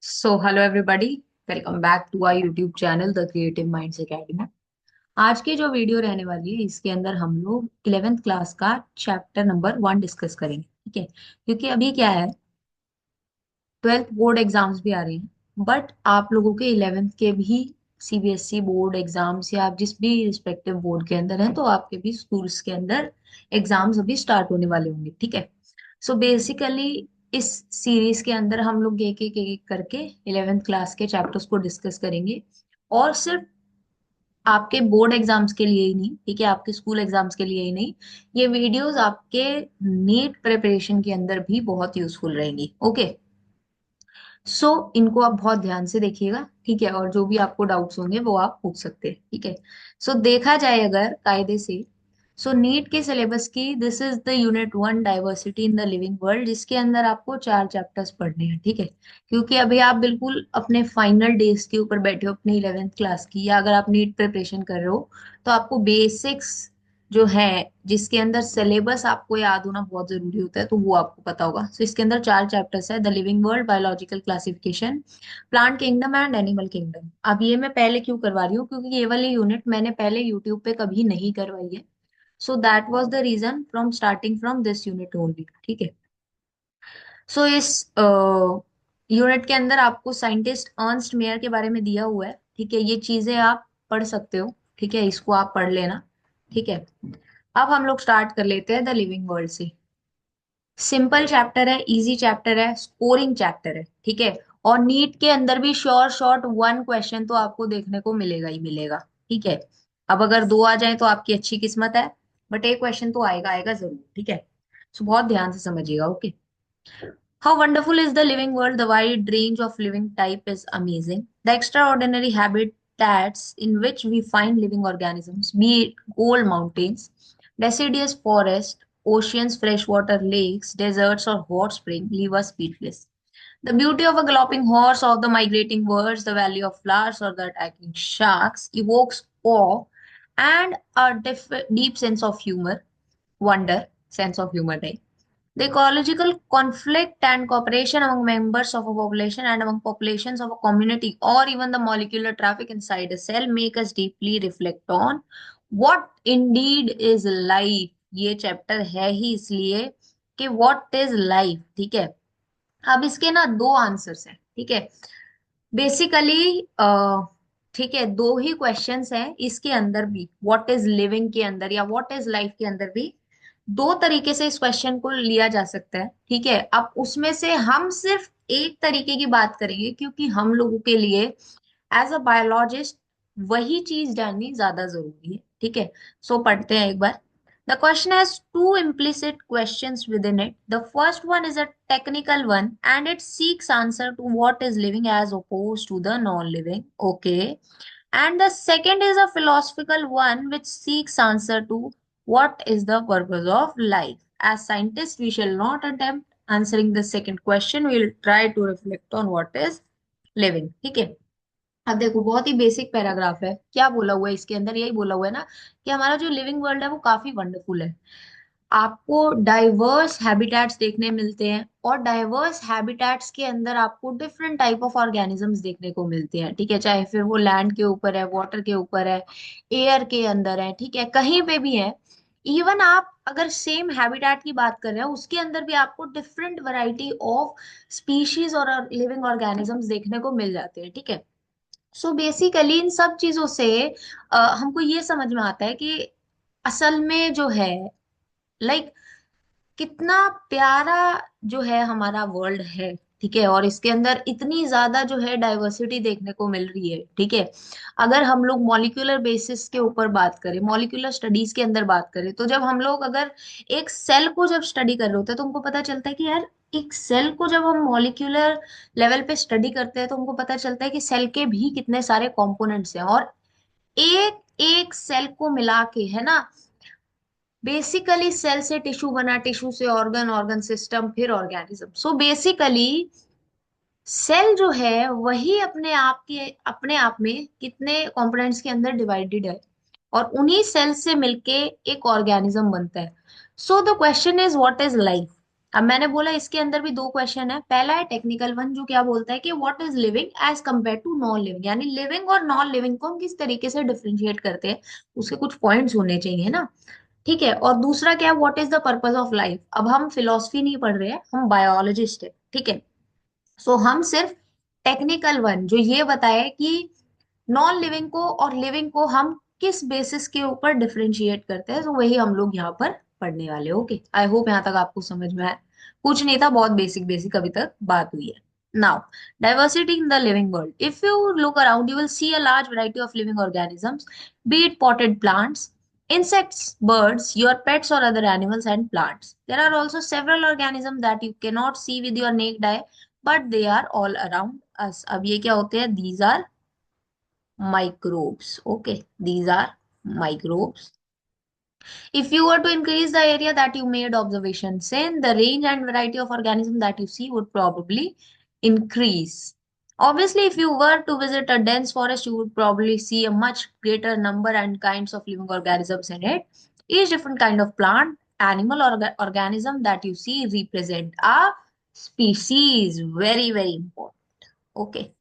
So hello everybody, welcome back to our YouTube channel the creative minds academy. आज की जो video रहने वाली है इसके अंदर हम लोग 11th क्लास का चैप्टर नंबर 1 डिस्कस करेंगे। ठीक है, क्योंकि अभी क्या है, 12th बोर्ड एग्जाम्स भी आ रही हैं, बट आप लोगों के 11th के भी सीबीएसई बोर्ड एग्जाम्स या आप जिस भी रिस्पेक्टिव बोर्ड के अंदर हैं तो आपके भी स्कूल्स के अंदर एग्जाम्स अभी स्टार्ट होने वाले होंगे। ठीक है, सो बेसिकली इस सीरीज के अंदर हम लोग एक करके 11th क्लास के चैप्टर्स को डिस्कस करेंगे। और सिर्फ आपके बोर्ड एग्जाम्स के लिए ही नहीं, ठीक है, आपके स्कूल एग्जाम्स के लिए ही नहीं, ये वीडियोस आपके नीट प्रिपरेशन के अंदर भी बहुत यूजफुल रहेंगी। ओके, सो इनको आप बहुत ध्यान से देखिएगा। ठीक है, और जो भी आपको डाउट्स होंगे वो आप पूछ सकते हैं। ठीक है, सो देखा जाए अगर कायदे से, सो नीट के सिलेबस की this is the unit 1 diversity in the living world, जिसके अंदर आपको 4 चैप्टर्स पढ़ने हैं। ठीक है, क्योंकि अभी आप बिल्कुल अपने फाइनल डेज के ऊपर बैठे हो अपनी 11th क्लास की, या अगर आप नीट प्रिपरेशन कर रहे हो तो आपको बेसिक्स जो है, जिसके अंदर सिलेबस आपको याद होना बहुत जरूरी होता है, तो वो आपको पता होगा। सो इसके अंदर 4 चैप्टर्स है: the living world, biological classification, plant kingdom and animal kingdom. अब ये मैं पहले क्यों करवा रही हूँ, क्योंकि ये वाली यूनिट मैंने पहले यूट्यूब पे कभी नहीं करवाई है। So that was the reason from starting from this unit only. ठीक है, सो इस यूनिट के अंदर आपको साइंटिस्ट अर्नस्ट मेयर के बारे में दिया हुआ है। ठीक है, ये चीजें आप पढ़ सकते हो। ठीक है, इसको आप पढ़ लेना। ठीक है, अब हम लोग स्टार्ट कर लेते हैं द लिविंग वर्ल्ड से। सिंपल चैप्टर है, इजी चैप्टर है, स्कोरिंग चैप्टर है। ठीक है, और नीट के अंदर भी श्योर शॉर्ट 1 क्वेश्चन तो आपको देखने को मिलेगा ही मिलेगा। ठीक है, अब अगर 2 आ जाए तो आपकी अच्छी किस्मत है, बट एक क्वेश्चन तो आएगा आएगा जरूर। ठीक है, सो बहुत ध्यान से समझिएगा। Okay, how wonderful is the living world? The wide range of living type is amazing. The extraordinary habitats in which we find living organisms, be it gold mountains, deciduous forest, oceans, freshwater lakes, deserts, or hot spring, leave us speechless. The beauty of a galloping horse, of the migrating birds, the valley of flowers, or the attacking sharks evokes awe and a deep sense of humor, wonder, sense of humor, right? The ecological conflict and cooperation among members of a population and among populations of a community, or even the molecular traffic inside a cell, make us deeply reflect on what indeed is life. ये chapter है ही इसलिए कि what is life। ठीक है, अब इसके ना 2 answers हैं। ठीक है, बेसिकली ठीक है, 2 ही क्वेश्चंस हैं इसके अंदर भी, व्हाट इज लिविंग के अंदर या व्हाट इज लाइफ के अंदर भी। 2 तरीके से इस क्वेश्चन को लिया जा सकता है। ठीक है, अब उसमें से हम सिर्फ एक तरीके की बात करेंगे, क्योंकि हम लोगों के लिए एज अ बायोलॉजिस्ट वही चीज जाननी ज्यादा जरूरी है। ठीक है, सो पढ़ते हैं एक बार। The question has two implicit questions within it. The first one is a technical one and it seeks answer to what is living as opposed to the non-living. Okay. And the second is a philosophical one which seeks answer to what is the purpose of life. As scientists, we shall not attempt answering the second question. We will try to reflect on what is living. ठीक है, अब देखो बहुत ही basic paragraph है। क्या बोला हुआ है इसके अंदर, यही बोला हुआ है ना कि हमारा जो लिविंग वर्ल्ड है वो काफी वंडरफुल है। आपको डाइवर्स हैबिटेट्स देखने मिलते हैं, और डाइवर्स हैबिटेट्स के अंदर आपको डिफरेंट टाइप ऑफ ऑर्गेनिजम्स देखने को मिलते हैं। ठीक है, चाहे फिर वो लैंड के ऊपर है, वाटर के ऊपर है, एयर के अंदर है, ठीक है, कहीं पे भी है। इवन आप अगर सेम हैबिटेट की बात कर रहे हैं उसके अंदर भी आपको डिफरेंट वैरायटी ऑफ स्पीशीज और लिविंग ऑर्गेनिजम्स देखने को मिल जाते हैं। ठीक है, सो बेसिकली इन सब चीजों से हमको ये समझ में आता है कि असल में जो है, लाइक, कितना प्यारा जो है हमारा वर्ल्ड है। ठीक है, और इसके अंदर इतनी ज्यादा जो है डाइवर्सिटी देखने को मिल रही है। ठीक है, अगर हम लोग मॉलिक्यूलर बेसिस के ऊपर बात करें, मॉलिक्यूलर स्टडीज के अंदर बात करें, तो जब हम लोग अगर एक सेल को जब स्टडी कर रहे होते हैं तो हमको पता चलता है कि यार, एक सेल को जब हम मॉलिक्यूलर लेवल पे स्टडी करते हैं तो हमको पता चलता है कि सेल के भी कितने सारे कंपोनेंट्स हैं, और एक एक सेल को मिला के, है ना, बेसिकली सेल से टिश्यू बना, टिश्यू से ऑर्गन, ऑर्गन सिस्टम, फिर ऑर्गेनिज्म। सो बेसिकली सेल जो है वही अपने आप में कितने कंपोनेंट्स के अंदर डिवाइडेड है, और उन्हीं सेल से मिलके एक ऑर्गेनिज्म बनता है। So the question is what is life. अब मैंने बोला इसके अंदर भी दो क्वेश्चन है। पहला है टेक्निकल वन, जो क्या बोलता है कि what is living as compare to non living, यानी लिविंग और नॉन लिविंग को हम किस तरीके से डिफरेंशिएट करते हैं, उसके कुछ पॉइंट्स होने चाहिए ना। ठीक है। और दूसरा क्या है, what is the purpose of life. अब हम फिलोसफी नहीं पढ़ रहे हैं, हम बायोलॉजिस्ट है, ठीक है। सो हम सिर्फ टेक्निकल वन जो ये बताए कि नॉन लिविंग को और लिविंग को हम किस बेसिस के ऊपर डिफरेंशिएट करते हैं, तो वही हम लोग यहाँ पर पढ़ने वाले। ओके, आई होप यहाँ तक आपको समझ में आया। कुछ नहीं था, बहुत बेसिक बेसिक अभी तक बात हुई है। Now, diversity in the living world. If you look around, you will see a large variety of living organisms, be it potted plants, insects, birds, your pets, or other animals and plants. There are also several organisms that you cannot see with your naked eye, but they are all around us. अब ये क्या होते हैं? These are microbes. Okay, these are microbes. If you were to increase the area that you made observations in, the range and variety of organisms that you see would probably increase. Obviously, if you were to visit a dense forest, you would probably see a much greater number and kinds of living organisms in it. Each different kind of plant, animal, or organism that you see represent a species. Very, very important. Okay.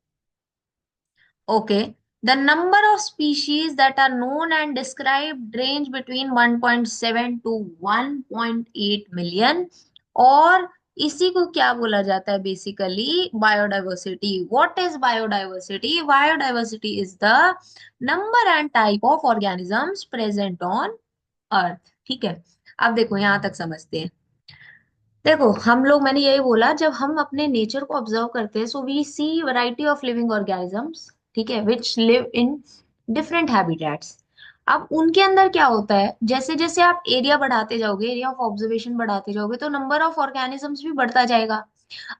Okay. The number of species that are known and described range between 1.7 to 1.8 million। और इसी को क्या बोला जाता है? Basically biodiversity. What is biodiversity? Biodiversity is the number and type of organisms present on earth. ठीक है। अब देखो यहां तक समझते हैं। देखो हम लोग, मैंने यही बोला, जब हम अपने नेचर को ऑब्जर्व करते हैं, so we see variety of living organisms, ठीक है, which live in different habitats. अब उनके अंदर क्या होता है, जैसे जैसे आप एरिया बढ़ाते जाओगे, एरिया ऑफ ऑब्जर्वेशन बढ़ाते जाओगे, तो नंबर ऑफ ऑर्गेनिजम्स भी बढ़ता जाएगा।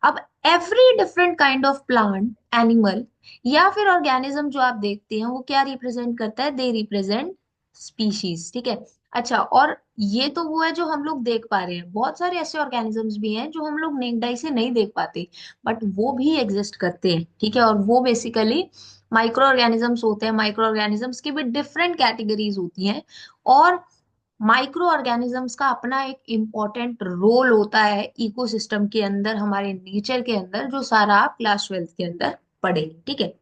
अब every different kind of plant, animal या फिर ऑर्गेनिज्म जो आप देखते हैं, वो क्या रिप्रेजेंट करता है? They represent species. ठीक है। अच्छा, और ये तो वो है जो हम लोग देख पा रहे हैं। बहुत सारे ऐसे ऑर्गेनिजम्स भी हैं जो हम लोग नेक्ड आई से नहीं देख पाते, बट वो भी एग्जिस्ट करते हैं। ठीक है। और वो बेसिकली माइक्रो ऑर्गेनिजम्स होते हैं। माइक्रो ऑर्गेनिजम्स की भी डिफरेंट कैटेगरीज होती हैं। और माइक्रो ऑर्गेनिजम्स का अपना एक इम्पॉर्टेंट रोल होता है इकोसिस्टम के अंदर, हमारे नेचर के अंदर, जो सारा आप क्लास 12th के अंदर पढ़ेंगे। ठीक है।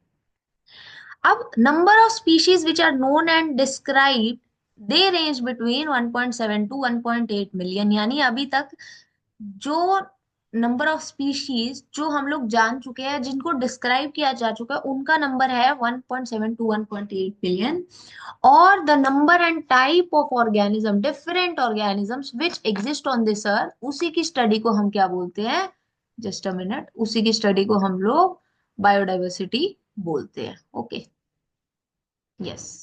अब number of species which are known and describe, they range between 1.7 to 1.8 million. यानी अभी तक जो नंबर ऑफ स्पीशीज जो हम लोग जान चुके हैं, जिनको डिस्क्राइब किया जा चुका है, उनका नंबर है 1.7 टू 1.8 बिलियन। और the number and type of organism, different organisms which exist on this earth, उसी की स्टडी को हम क्या बोलते हैं? जस्ट अ मिनट, उसी की स्टडी को हम लोग बायोडाइवर्सिटी बोलते हैं। ओके। यस।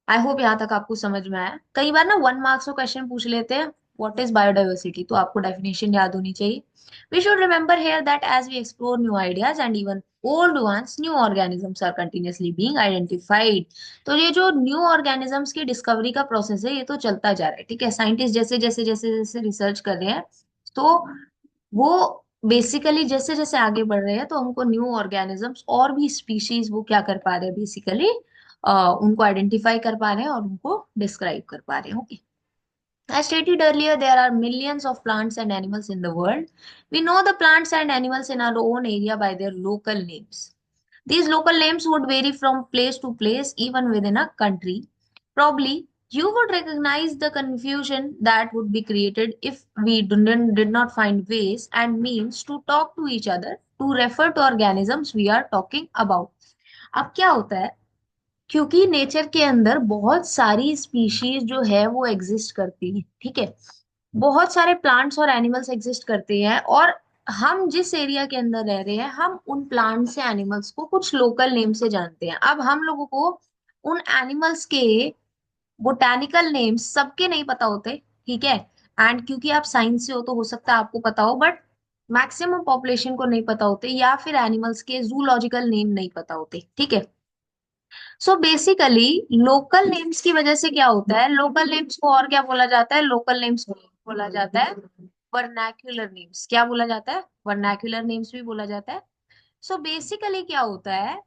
आई होप यहाँ तक आपको समझ में आया। कई बार ना 1 मार्क्स का क्वेश्चन पूछ लेते हैं, व्हाट इज बायोडाइवर्सिटी, तो आपको डेफिनेशन याद होनी चाहिए। We should remember here that as we explore new ideas and even old ones, new organisms are continuously being identified. तो ये जो न्यू ऑर्गेनिजम्स की डिस्कवरी का प्रोसेस है, ये तो चलता जा रहा है। ठीक है। साइंटिस्ट जैसे जैसे जैसे जैसे रिसर्च कर रहे हैं, तो वो बेसिकली जैसे जैसे आगे बढ़ रहे हैं, तो हमको न्यू ऑर्गेनिजम्स और भी स्पीशीज वो क्या कर पा रहे हैं? बेसिकली उनको आइडेंटिफाई कर पा रहे हैं और उनको डिस्क्राइब कर पा रहे हैं। Okay. As stated earlier, there are millions of plants and animals in the world. We know the plants and animals in our own area by their local names. These local names would vary from place to place, even within a country. Probably, you would recognize the confusion that would be created if we did not find ways and means to talk to each other to refer to organisms we are talking about. अब क्या होता है, क्योंकि nature के अंदर बहुत सारी species जो है वो एग्जिस्ट करती है। ठीक है। बहुत सारे प्लांट्स और एनिमल्स एग्जिस्ट करते हैं, और हम जिस एरिया के अंदर रह रहे हैं, हम उन प्लांट्स या एनिमल्स को कुछ लोकल नेम से जानते हैं। अब हम लोगों को उन एनिमल्स के बोटैनिकल नेम्स सबके नहीं पता होते। ठीक है। एंड क्योंकि आप साइंस से हो, तो हो सकता है आपको पता हो, बट मैक्सिमम पॉपुलेशन को नहीं पता होते, या फिर एनिमल्स के जूलॉजिकल नेम नहीं पता होते। ठीक है। सो बेसिकली लोकल नेम्स की वजह से क्या होता है, लोकल नेम्स को और क्या बोला जाता है? लोकल नेम्स को बोला जाता है वर्नाक्युलर नेम्स। क्या बोला जाता है? वर्नाक्युलर नेम्स भी बोला जाता है। सो बेसिकली क्या होता है,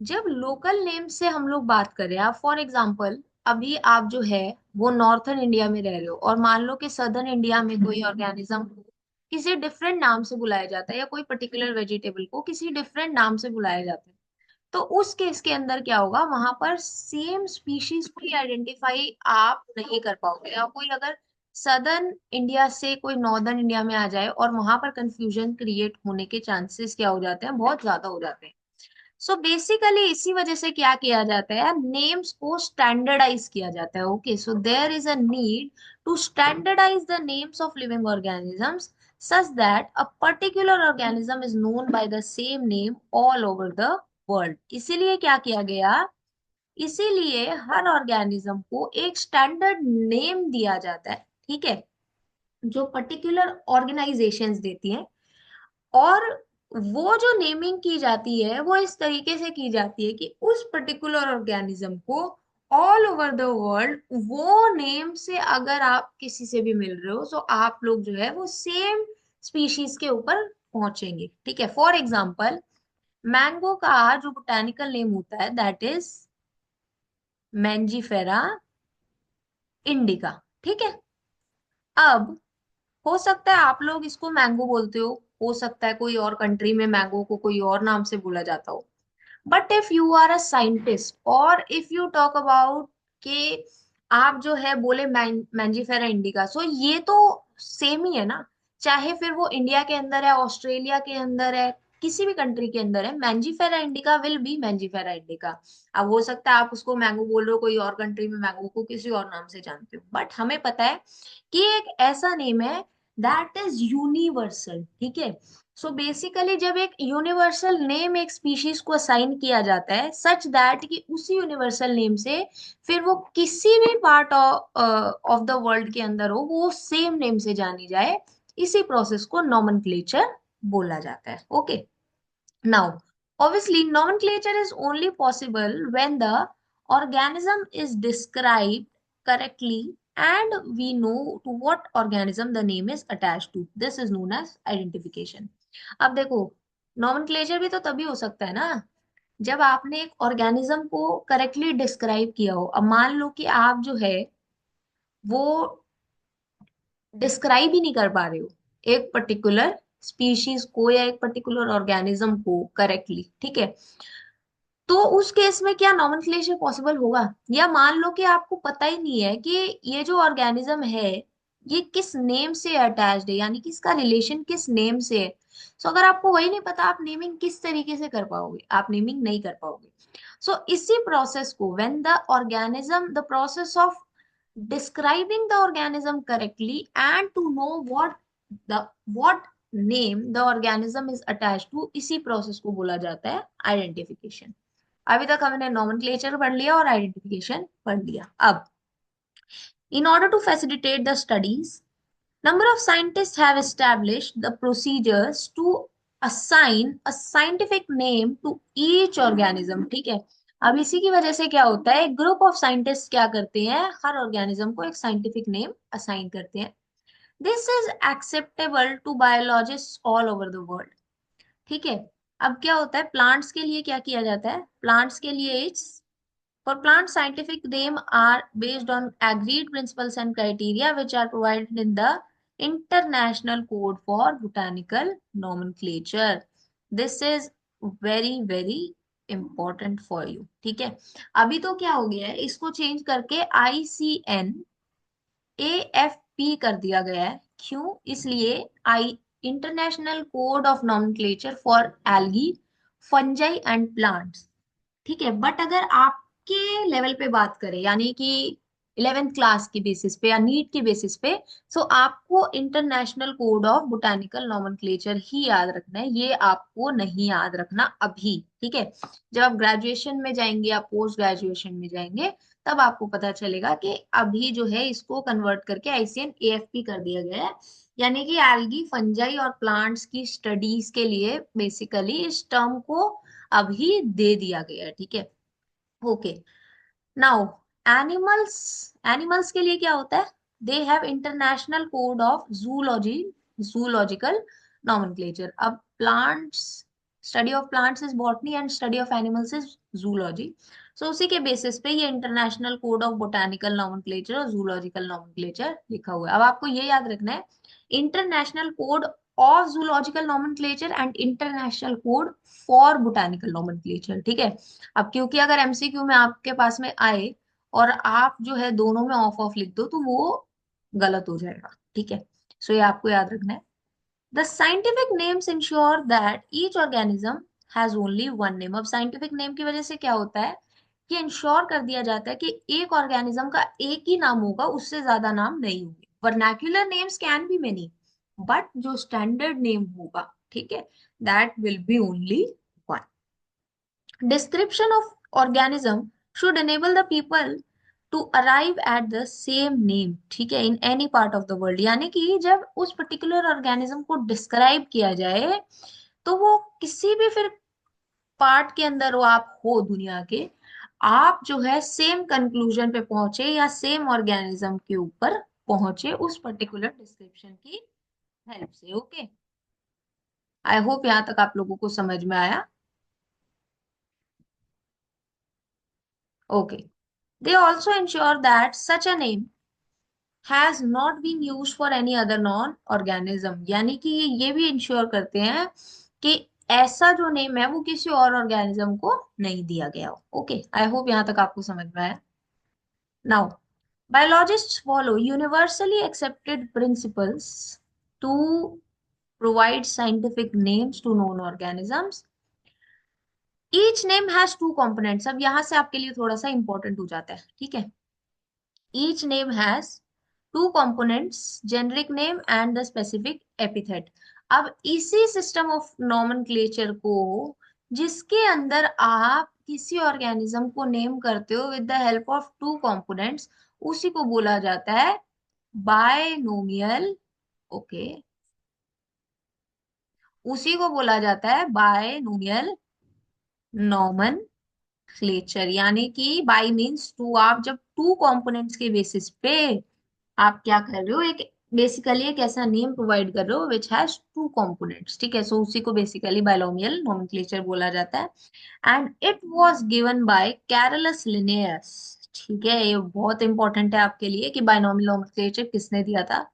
जब लोकल नेम से हम लोग बात करें, आप फॉर एग्जांपल अभी आप जो है वो नॉर्थन इंडिया में रह रहे हो, और मान लो कि सदर्न इंडिया में कोई ऑर्गेनिज्म को किसी डिफरेंट नाम से बुलाया जाता है, या कोई पर्टिकुलर वेजिटेबल को किसी डिफरेंट नाम से बुलाया जाता है, तो उस केस के अंदर क्या होगा, वहां पर सेम स्पीशीज को आइडेंटिफाई आप नहीं कर पाओगे। या कोई अगर सदर्न इंडिया से कोई नॉर्दर्न इंडिया में आ जाए, और वहां पर कंफ्यूजन क्रिएट होने के चांसेस क्या हो जाते हैं, बहुत ज्यादा हो जाते हैं। सो बेसिकली इसी वजह से क्या किया जाता है, नेम्स को स्टैंडर्डाइज किया जाता है। Okay, so there is a need to standardise the names of living organisms such that a particular organism is known by the same name all over the world. इसीलिए क्या किया गया, इसीलिए हर ऑर्गेनिज्म को एक स्टैंडर्ड नेम दिया जाता है, ठीक है, जो पर्टिकुलर ऑर्गेनाइजेशंस देती हैं। और वो जो नेमिंग की जाती है वो इस तरीके से की जाती है कि उस पर्टिकुलर ऑर्गेनिज्म को ऑल ओवर द वर्ल्ड वो नेम से अगर आप किसी से भी मिल रहे हो, तो आप लोग जो है वो सेम स्पीशीज के ऊपर पहुंचेंगे। ठीक है, फॉर एग्जाम्पल मैंगो का जो बोटानिकल नेम होता है दैट इज मैंजीफेरा इंडिका। ठीक है, अब हो सकता है आप लोग इसको मैंगो बोलते हो सकता है कोई और कंट्री में मैंगो को कोई और नाम से बोला जाता हो। But if you are a scientist और इफ यू टॉक अबाउट कि आप जो है बोले मैंजीफेरा इंडिका, सो ये तो सेम ही है ना। चाहे फिर वो इंडिया के अंदर है, ऑस्ट्रेलिया के अंदर है, किसी भी कंट्री के अंदर है, Mangifera indica will be Mangifera indica. अब हो सकता है आप उसको मैंगो बोल रहे हो, कोई और कंट्री में मैंगो को किसी और नाम से जानते हो, बट हमें पता है कि एक ऐसा नेम है दैट इज यूनिवर्सल। ठीक है, सो बेसिकली जब एक यूनिवर्सल नेम एक स्पीशीज को असाइन किया जाता है सच दैट कि उसी यूनिवर्सल नेम से फिर वो किसी भी पार्ट ऑफ द वर्ल्ड के अंदर हो वो सेम नेम से जानी जाए, इसी प्रोसेस को नॉमेनक्लेचर बोला जाता है। Okay, now, obviously, nomenclature is only possible when the organism is described correctly and we know to what organism the name is attached to. This is known as identification. अब देखो, nomenclature भी तो तभी हो सकता है ना जब आपने एक ऑर्गेनिज्म को करेक्टली डिस्क्राइब किया हो। अब मान लो कि आप जो है वो डिस्क्राइब ही नहीं कर पा रहे हो एक पर्टिकुलर स्पीशीज को या एक पर्टिकुलर ऑर्गेनिज्म को करेक्टली, ठीक है, तो उस केस में क्या नॉमेनक्लेचर पॉसिबल होगा? या मान लो कि आपको पता ही नहीं है कि ये जो ऑर्गेनिज्म है ये किस नेम से अटैच्ड है, यानी कि इसका रिलेशन किस नेम से है। सो अगर आपको वही नहीं पता, आप नेमिंग किस तरीके से कर पाओगे? आप नेमिंग नहीं कर पाओगे। सो इसी प्रोसेस को when the organism the process of describing the organism correctly and to know what name the organism is attached to, इसी प्रोसेस को बोला जाता है आइडेंटिफिकेशन। अभी तक हमने नॉमेनक्लेचर पढ़ लिया और आइडेंटिफिकेशन पढ़ लिया। अब in order to facilitate the studies, number of scientists have established the procedures to assign a scientific name to each organism। ठीक है, अब इसी की वजह से क्या होता है, ग्रुप ऑफ साइंटिस्ट क्या करते हैं, हर ऑर्गेनिज्म को एक साइंटिफिक नेम असाइन करते हैं। This is acceptable to biologist all over the world. ठीक है, अब क्या होता है, प्लांट्स के लिए क्या किया जाता है, प्लांट्स के लिए it's for plant, scientific name are based on agreed principles and criteria which are provided in the International Code for Botanical Nomenclature. This is very very important for you। ठीक है, अभी तो क्या हो गया है, इसको चेंज करके ICNAFP कर दिया गया है। क्यों? इसलिए I international code of nomenclature for algae, fungi and plants. ठीक है, बट अगर आपके लेवल पे बात करें, यानी कि 11th क्लास की बेसिस पे या नीट की बेसिस पे, सो आपको international code of botanical nomenclature ही याद रखना है, ये आपको नहीं याद रखना अभी। ठीक है, जब आप ग्रेजुएशन में जाएंगे या पोस्ट ग्रेजुएशन में जाएंगे तब आपको पता चलेगा कि अभी जो है इसको कन्वर्ट करके ICNAFP कर दिया गया है, यानी कि एल्गी, फंजाई और प्लांट्स की स्टडीज के लिए बेसिकली इस टर्म को अभी दे दिया गया है। ठीक है, ओके, नाउ एनिमल्स, एनिमल्स के लिए क्या होता है, they have international code of zoology, zoological nomenclature. अब plants, study of plants is botany and study of animals is zoology. So उसी के बेसिस पे ये international code of botanical nomenclature और जूलॉजिकल नॉमेनक्लेचर लिखा हुआ है। अब आपको ये याद रखना है, international code of zoological nomenclature and international code for botanical nomenclature, ठीक है। अब क्योंकि अगर एमसीक्यू में आपके पास में आए और आप जो है दोनों में ऑफ ऑफ लिख दो तो वो गलत हो जाएगा, ठीक है। सो ये आपको याद रखना है। The scientific names ensure that each organism has only one name. अब साइंटिफिक नेम की वजह से क्या होता है कि इंश्योर कर दिया जाता है कि एक ऑर्गेनिज्म का एक ही नाम होगा, उससे ज्यादा नाम नहीं होंगे। Vernacular names can be many, but जो स्टैंडर्ड नेम होगा, ठीक है, that will be only one. Description of organism should enable the people to arrive at the same name, ठीक है, in any part of the world। यानी कि जब उस पर्टिकुलर ऑर्गेनिज्म को डिस्क्राइब किया जाए तो वो किसी भी फिर पार्ट के अंदर वो आप हो दुनिया के, आप जो है सेम कंक्लूजन पे पहुंचे या सेम ऑर्गेनिज्म के ऊपर पहुंचे उस पर्टिकुलर डिस्क्रिप्शन की हेल्प से। ओके, आई होप यहाँ तक आप लोगों को समझ में आया। Okay, they also ensure that such a name has not been used for any other non organism। यानी कि ये भी इंश्योर करते हैं कि ऐसा जो नेम है वो किसी और ऑर्गेनिज्म को नहीं दिया गया हो। ओके, आई होप यहाँ तक आपको समझ में आया। Now, biologists follow universally accepted principles to provide scientific names to known organisms। each name has two components। अब यहां से आपके लिए थोड़ा सा इंपॉर्टेंट हो जाता है, ठीक है। Each name has two components, generic name and the specific epithet। अब इसी सिस्टम ऑफ नॉमेनक्लेचर को, जिसके अंदर आप किसी ऑर्गेनिज्म को नेम करते हो with the help of two components, उसी को बोला जाता है बायनोमियल। ओके, उसी को बोला जाता है बायनोमियल नॉमन क्लेचर। यानी कि बाई मीन्स टू, आप जब टू कंपोनेंट्स के बेसिस पे आप क्या कर रहे हो, एक बेसिकली एक ऐसा नेम प्रोवाइड कर रहे हो विच हैज टू कंपोनेंट्स, ठीक है। सो उसी को बेसिकली बायनोमियल नोमेनक्लेचर बोला जाता है। And it was given by Carolus Linnaeus. ठीक है, ये बहुत इंपॉर्टेंट है आपके लिए कि बायनोमियल नोमेनक्लेचर किसने दिया था।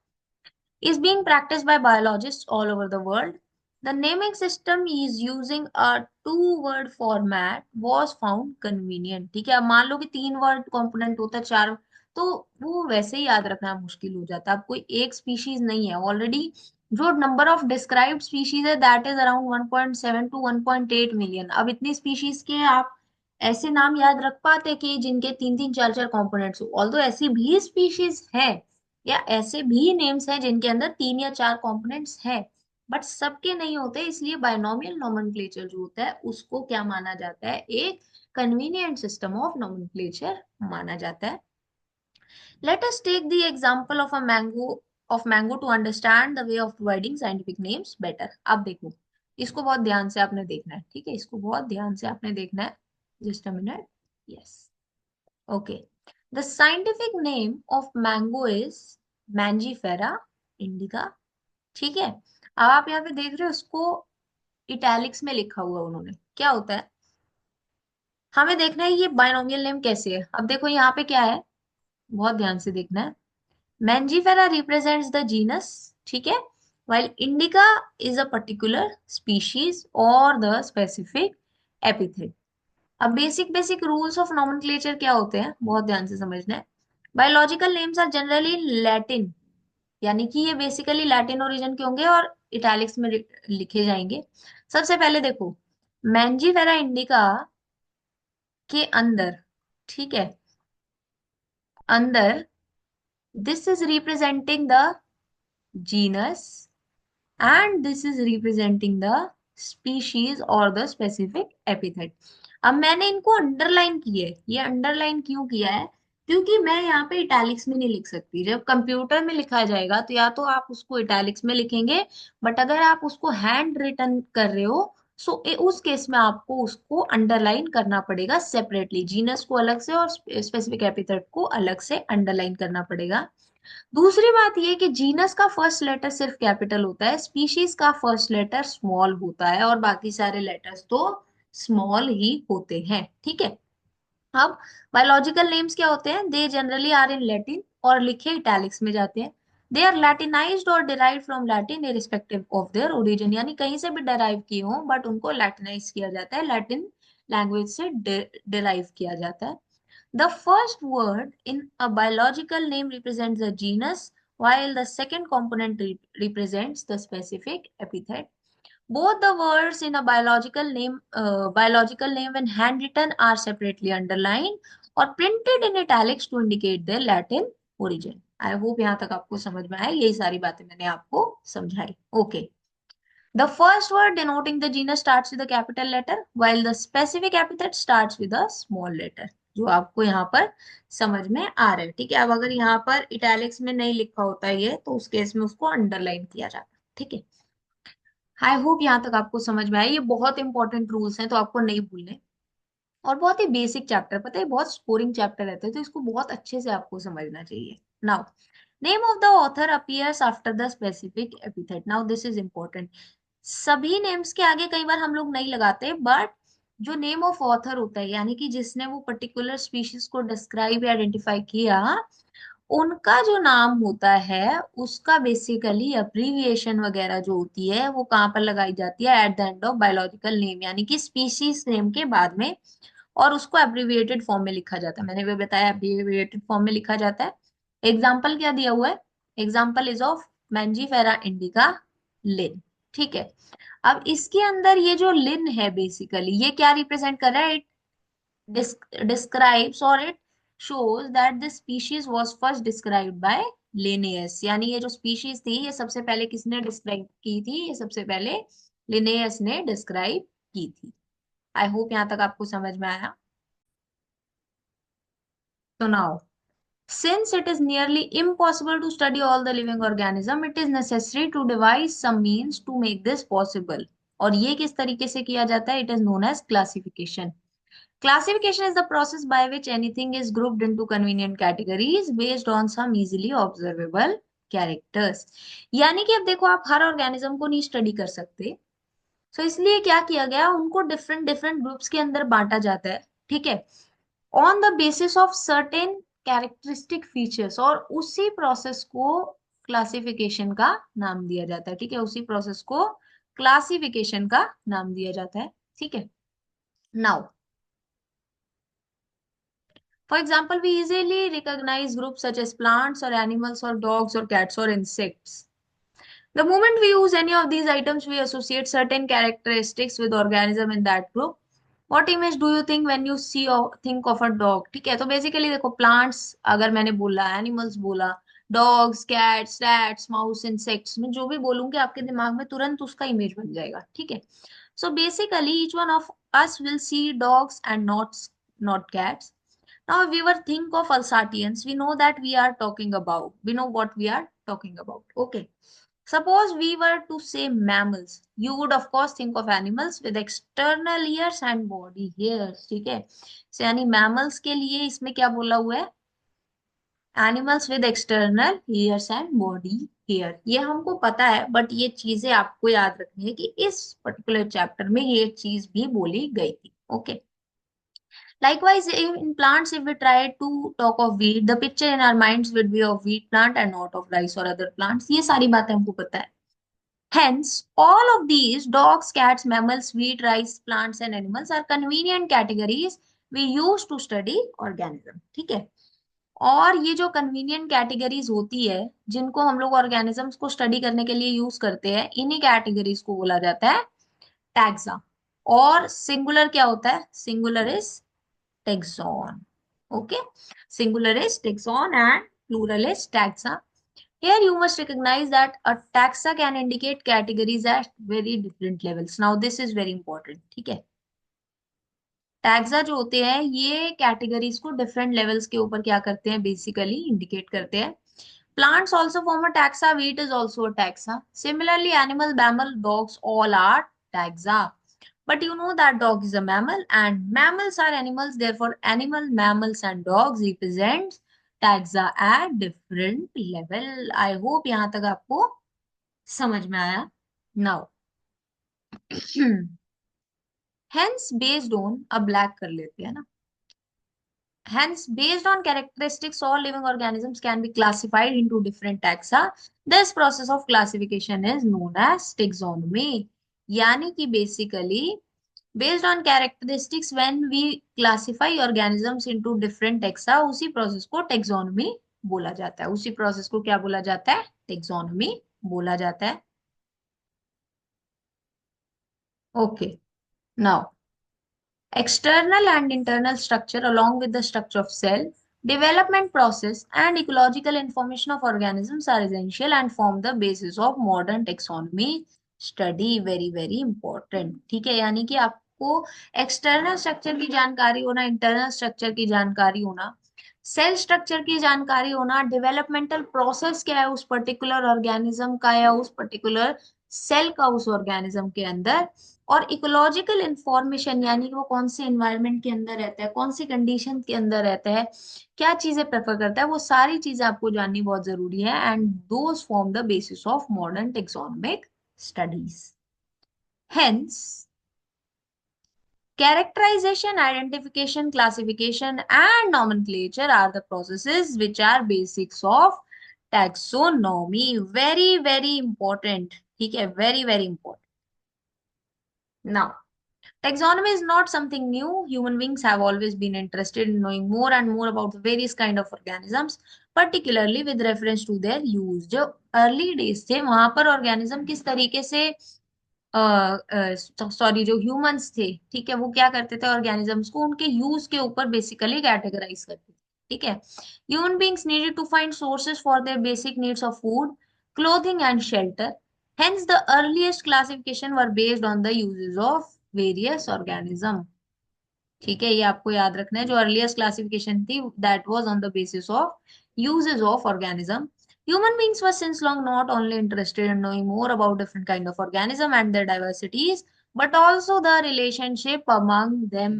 is being practiced by biologists all over the world. The naming system is using a two-word format was found convenient। ठीक है, अब मान लो कि तीन वर्ड कंपोनेंट होता है, चार, तो वो वैसे ही याद रखना मुश्किल हो जाता है। अब कोई एक स्पीशीज नहीं है ऑलरेडी, जो नंबर ऑफ डिस्क्राइब्ड स्पीशीज है that is around 1.7 to 1.8 million. अब इतनी स्पीशीज के आप ऐसे नाम याद रख पाते कि जिनके तीन तीन चार चार कंपोनेंट्स हो? ऑल्दो ऐसी भी स्पीशीज है या ऐसे भी नेम्स हैं जिनके अंदर तीन या चार कंपोनेंट्स हैं, बट सबके नहीं होते। इसलिए बायनोमियल नोमेनक्लेचर जो होता है उसको क्या माना जाता है, एक कन्वीनियंट सिस्टम ऑफ नोमेनक्लेचर माना जाता है। Let us take the example of mango to understand the way of providing scientific names better. अब देखो, इसको बहुत ध्यान से आपने देखना है, ठीक है, इसको बहुत ध्यान से आपने देखना है। Just a minute. Yes, okay. The scientific name of mango is Mangifera indica, ठीक है। अब आप यहाँ पे देख रहे हो, उसको इटैलिक्स में लिखा हुआ उन्होंने, क्या होता है, हमें देखना है ये बायनोमियल नेम कैसे है। अब देखो यहाँ पे क्या है, बहुत ध्यान से देखना है। मैंजीफेरा रिप्रेजेंट्स द जीनस, ठीक है, while indica is a particular species और द स्पेसिफिक एपिथेट। अब basic basic rules of nomenclature क्या होते हैं, बहुत ध्यान से समझना है। Biological names are generally Latin, यानी कि ये बेसिकली लैटिन ओरिजिन के होंगे और इटैलिक्स में लिखे जाएंगे। सबसे पहले देखो, मैंजीफेरा इंडिका के अंदर, ठीक है, अंदर this is representing the genus and this is representing the species और द स्पेसिफिक एपिथेट। अब मैंने इनको अंडरलाइन किया है, ये अंडरलाइन क्यों किया है, क्योंकि मैं यहाँ पे इटैलिक्स में नहीं लिख सकती। जब कंप्यूटर में लिखा जाएगा तो या तो आप उसको इटैलिक्स में लिखेंगे, बट अगर आप उसको हैंड रिटन कर रहे हो सो उस केस में आपको उसको अंडरलाइन करना पड़ेगा सेपरेटली, जीनस को अलग से और स्पेसिफिक एपिथेट को अलग से अंडरलाइन करना पड़ेगा। दूसरी बात ये कि जीनस का फर्स्ट लेटर सिर्फ कैपिटल होता है, स्पीशीज का फर्स्ट लेटर स्मॉल होता है और बाकी सारे लेटर्स तो स्मॉल ही होते हैं, ठीक है। अब बायोलॉजिकल नेम्स क्या होते हैं, they generally are in Latin और लिखे इटैलिक्स में जाते हैं। दे आर लैटिनाइज्ड और derived from Latin irrespective of their origin, यानी कहीं से भी डिराइव किए हों बट उनको लैटिनाइज किया जाता है, लैटिन लैंग्वेज से डिराइव किया जाता है। The first word in a biological name represents the genus, while the second component represents the specific epithet. Both the words in a biological name when handwritten are separately underlined or printed in italics to indicate their Latin origin. I hope यहाँ तक आपको समझ में आया, यही सारी बातें मैंने आपको समझाई. Okay. The first word denoting the genus starts with a capital letter, while the specific epithet starts with a small letter. जो आपको यहाँ पर समझ में आ रहा है, ठीक है. अब अगर यहाँ पर इटैलिक्स में नहीं लिखा होता है ये, तो उस केस में उसको अंडरलाइन किया जाता है, ठीक है. आई होप यहाँ तक आपको समझ में आया. ये बहुत इंपॉर्टेंट रूल्स हैं, तो आपको नहीं भूलने. और बहुत ही बेसिक चैप्टर, पता है बहुत स्कोरिंग चैप्टर रहते हैं, तो इसको बहुत अच्छे से आपको समझना चाहिए. Now, name of the author appears after the specific epithet. Now this is important. सभी नेम्स के आगे कई बार हम लोग नहीं लगाते, बट जो नेम ऑफ ऑथर होता है, यानी कि जिसने वो पर्टिकुलर स्पीशीज को डिस्क्राइब या आइडेंटिफाई किया, उनका जो नाम होता है उसका बेसिकली अब्रीविएशन वगैरह जो होती है वो कहाँ पर लगाई जाती है, at the end of biological name, यानी कि स्पीशीज नेम के बाद में. और उसको एब्रीविएटेड फॉर्म में लिखा जाता है, मैंने भी बताया एब्रीविएटेड फॉर्म में लिखा जाता है. एग्जाम्पल क्या दिया हुआ है, example is of Mangifera indica, Linn. ठीक है. अब इसके अंदर ये जो लिन है बेसिकली ये क्या रिप्रेजेंट कर रहा है, it describes or it shows that this species was first described by Linnaeus. यानी ये जो species थी ये सबसे पहले किसने डिस्क्राइब की थी, ये सबसे पहले लिनेयस ने डिस्क्राइब की थी. आई होप यहाँ तक आपको समझ में आया. तो now, since it is nearly impossible to study all the living organism, it is necessary to devise some means to make this possible. और ये किस तरीके से किया जाता है, it is known as classification. Classification is the process by which anything is grouped into convenient categories based on some easily observable characters. यानी कि अब देखो आप हर ऑर्गेनिज्म को नहीं स्टडी कर सकते, सो इसलिए क्या किया गया, उनको डिफरेंट डिफरेंट ग्रुप्स के अंदर बांटा जाता है, ठीक है, on the basis of certain characteristic features. और उसी प्रोसेस को क्लासिफिकेशन का नाम दिया जाता है, ठीक है, उसी प्रोसेस को क्लासिफिकेशन का नाम दिया जाता है, ठीक है. Now, for example, we easily recognize groups such as plants or animals or dogs or cats or insects. The moment we use any of these items, we associate certain characteristics with organism in that group. What image do you think when you see or think of a dog? ठीक है, तो basically देखो plants अगर मैंने बोला, animals बोला, dogs, cats, rats, mouse, insects में जो भी बोलूंगी आपके दिमाग में तुरंत उसका इमेज बन जाएगा, ठीक है. So basically each one of us will see dogs and not cats. Now, if we were think of Alsatians, we know that we are talking about, we know what we are talking about. Okay. Suppose we were to say mammals, you would of course think of animals with external ears and body hairs. ठीक है. So, यानी mammals के लिए इसमें क्या बोला हुआ है, animals with external ears and body hair. ये हमको पता है, बट ये चीजें आपको याद रखनी है कि इस पर्टिकुलर चैप्टर में ये चीज भी बोली गई थी. Okay. Likewise, in plants, if we try to talk of wheat, the picture in our minds would be of wheat plant and not of rice or other plants. ये सारी बातें हमको पता है. Hence, all of these dogs, cats, mammals, wheat, rice, plants, and animals are convenient categories we use to study organism. ठीक है. और ये जो convenient categories होती है जिनको हम लोग organisms को study करने के लिए यूज करते हैं, इन्हीं categories को बोला जाता है taxa. और singular क्या होता है, singular is taxon. Okay, singular is taxon and plural is taxa. Here you must recognize that a taxa can indicate categories at very different levels. Now this is very important. ठीक है. Taxa जो होते हैं ये categories को different levels के ऊपर क्या करते हैं, बेसिकली इंडिकेट करते हैं. Plants also form a taxa. Wheat is also a taxa. Similarly, animal, mammal, dogs, all are taxa. But you know that dog is a mammal and mammals are animals. Therefore, animal, mammals and dogs represent taxa at different level. I hope यहाँ तक आपको समझ में आया. Now, hence based on, अब black कर लेते हैं ना. Hence, based on characteristics, all living organisms can be classified into different taxa. This process of classification is known as taxonomy. यानी कि basically, based on characteristics, when we classify organisms into different taxa, उसी process को taxonomy बोला जाता है. उसी process को क्या बोला जाता है? Taxonomy बोला जाता है. Okay. Now, external and internal structure along with the structure of cell, development process and ecological information of organisms are essential and form the basis of modern taxonomy study. Very very important. ठीक है, यानी कि आपको external structure की जानकारी होना, internal structure की जानकारी होना, सेल स्ट्रक्चर की जानकारी होना, डेवलपमेंटल प्रोसेस क्या है उस पर्टिकुलर ऑर्गेनिज्म का या उस पर्टिकुलर सेल का उस ऑर्गेनिज्म के अंदर, और इकोलॉजिकल इंफॉर्मेशन यानी कि वो कौन से एनवायरनमेंट के अंदर रहता है, कौन सी कंडीशन के अंदर रहता है, क्या चीजें प्रेफर करता है, वो सारी चीजें आपको जाननी बहुत जरूरी है. And those form the basis of modern taxonomic studies. Hence, characterization, identification, classification, and nomenclature are the processes which are basics of taxonomy. Very, very important. ठीक है, very, very important. Now, taxonomy is not something new. Human beings have always been interested in knowing more and more about the various kind of organisms, particularly with reference to their use. जो early days थे वहां पर organism किस तरीके से, sorry, जो humans थे, ठीक है, वो क्या करते थे, ऑर्गेनिजम्स को उनके यूज के ऊपर बेसिकली कैटेगराइज करते थे. ठीक है. Human beings needed to find sources for their basic needs of food, clothing and shelter. Hence, the earliest classification were based on the uses of various organism. ठीक है, ये आपको याद रखना है. जो अर्लीस्ट क्लासिफिकेशन थी, that was on the basis of uses of organism. Human beings were since long not only interested in knowing more about different kind of organism and their diversities, but also the relationship among them.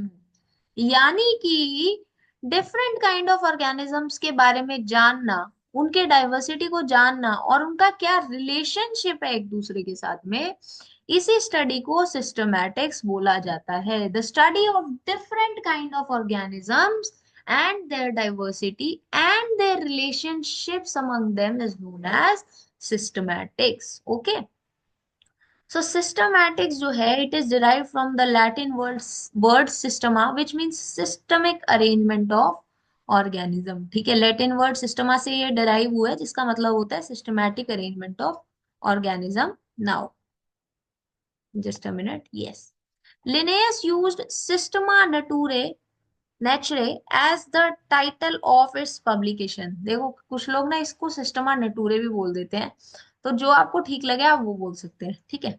यानी कि different kind of organisms के बारे में जानना, उनके diversity को जानना और उनका क्या रिलेशनशिप है एक दूसरे के साथ में, इसी स्टडी को सिस्टमैटिक्स बोला जाता है. The study of different kind of organisms and their diversity and their relationships among them is known as systematics. Okay. So systematics जो है, it is derived from the Latin word systema, which means systemic arrangement of organism. ठीक है, Latin word systema से ये derive हुआ है, जिसका मतलब होता है systematic arrangement of organism. Now, just a minute. Yes. Linnaeus used Systema Naturae as the title of its publication. देखो, कुछ लोग ना इसको सिस्टमा नेटूरे भी बोल देते हैं, तो जो आपको ठीक लगे आप वो बोल सकते हैं. ठीक है.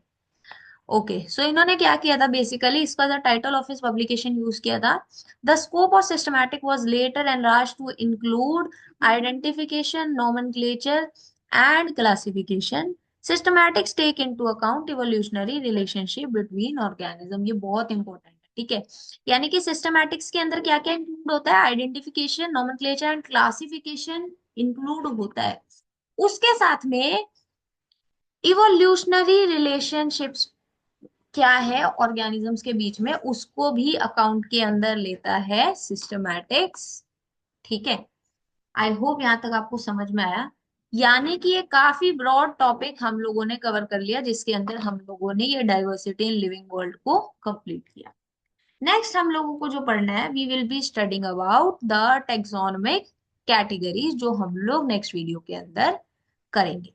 ओके, सो इन्होंने क्या किया था, बेसिकली इसका जो title of his publication use किया था. The scope of systematic was later enlarged to include identification, nomenclature and classification. Systematics take into account evolutionary relationship between organism. ये बहुत इंपॉर्टेंट है. ठीक है, यानी कि सिस्टमैटिक्स के अंदर क्या क्या इंक्लूड होता है, identification, nomenclature and classification include होता है. उसके साथ में इवोल्यूशनरी रिलेशनशिप्स क्या है ऑर्गेनिजम्स के बीच में, उसको भी अकाउंट के अंदर लेता है सिस्टमैटिक्स. ठीक है. आई होप यहां तक आपको समझ में आया. यानी कि ये काफी ब्रॉड टॉपिक हम लोगों ने कवर कर लिया, जिसके अंदर हम लोगों ने ये डाइवर्सिटी इन लिविंग वर्ल्ड को कंप्लीट किया. नेक्स्ट हम लोगों को जो पढ़ना है, we will be studying about the taxonomic categories, जो हम लोग नेक्स्ट वीडियो के अंदर करेंगे.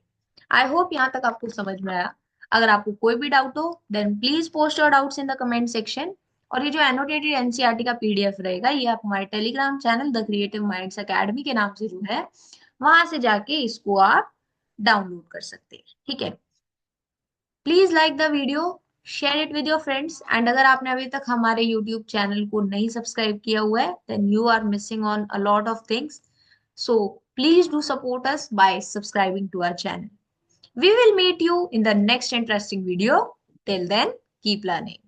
आई होप यहाँ तक आपको समझ में आया. अगर आपको कोई भी डाउट हो, then please post your doubts in the comment section. और ये जो एनोटेटेड एनसीईआरटी का पीडीएफ रहेगा, ये आप हमारे Telegram channel the creative minds academy के नाम से जो है, वहां से जाके इसको आप डाउनलोड कर सकते हैं. ठीक है. Please like the video, share it with your friends. And अगर आपने अभी तक हमारे यूट्यूब चैनल को नहीं सब्सक्राइब किया हुआ है, then you are missing on a lot of things. So please do support us by subscribing to our channel. We will meet you in the next interesting video. Till then, keep learning.